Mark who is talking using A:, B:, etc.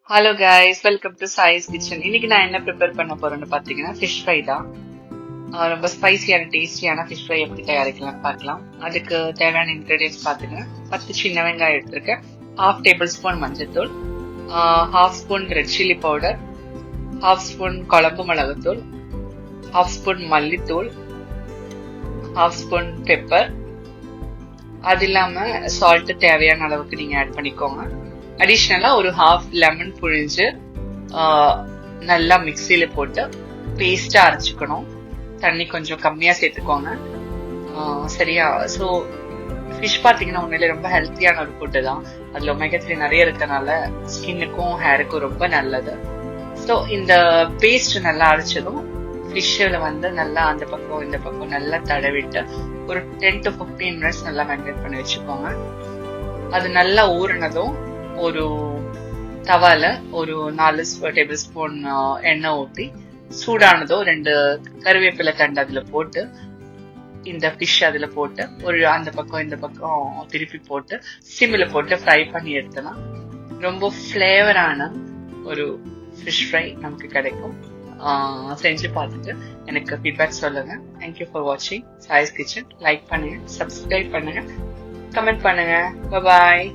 A: Hello guys, welcome to choice kitchen. இன்னைக்கு நான் என்ன ப்ரிப்பேர் பண்ண போறேன்னு பாத்தீங்கன்னா ஃபிஷ் ஃப்ரை தான். ரொம்ப ஸ்பைசியான டேஸ்டியான ஃபிஷ் ஃப்ரை எப்படி தயாரிக்கலாம் பார்க்கலாம். அதுக்கு தேவையான இன்கிரீடியன்ஸ் பாத்தீங்கன்னா 10 சின்ன வெங்காயம் எடுத்திருக்கேன், 1/2 டேபிள் ஸ்பூன் மஞ்சள்தூள், 1/2 spoon red chilli powder, 1/2 spoon குழம்பு மிளகுத்தூள், 1/2 ஸ்பூன் மல்லித்தூள், 1/2 ஸ்பூன் பெப்பர். அது இல்லாம சால்ட் தேவையான அளவுக்கு நீங்க ஆட் பண்ணிக்கோங்க. அடிஷ்னலா ஒரு 1/2 லெமன் புழிஞ்சு நல்லா மிக்சியில போட்டு பேஸ்டா அரைச்சுக்கணும். தண்ணி கொஞ்சம் கம்மியா சேர்த்துக்கோங்க. சரியா? ஸோ ஃபிஷ் பாத்தீங்கன்னா உண்மையிலே ரொம்ப ஹெல்த்தியான ஒரு ஃபுட்டு தான். அதுல ஒமேகா 3 நிறைய இருக்கனால ஸ்கின்னுக்கும் ஹேருக்கும் ரொம்ப நல்லது. ஸோ இந்த பேஸ்ட் நல்லா அரைச்சதும் ஃபிஷ்ஷில் நல்லா அந்த பக்கம் இந்த பக்கம் நல்லா தடவிட்டு ஒரு 10 to 15 மினிட்ஸ் நல்லா மேரினேட் பண்ணி வச்சுக்கோங்க. அது நல்லா ஊறினதும் ஒரு தவால ஒரு 4 டேபிள் ஸ்பூன் எண்ணெய் ஊற்றி சூடானதோ 2 கருவேப்பிலை தண்டு அதுல போட்டு இந்த ஃபிஷ் அதுல போட்டு ஒரு அந்த பக்கம் இந்த பக்கம் திருப்பி போட்டு சிம்மில் போட்டு ஃப்ரை பண்ணி எடுத்தோம்னா ரொம்ப ஃபிளேவரான ஒரு ஃபிஷ் ஃப்ரை நமக்கு கிடைக்கும். செஞ்சு பார்த்துட்டு எனக்கு ஃபீட்பேக் சொல்லுங்க. தேங்க்யூ ஃபார் வாட்சிங் சாய்ஸ் கிச்சன். லைக் பண்ணுங்க, சப்ஸ்கிரைப் பண்ணுங்க, கமெண்ட் பண்ணுங்க. பாய்.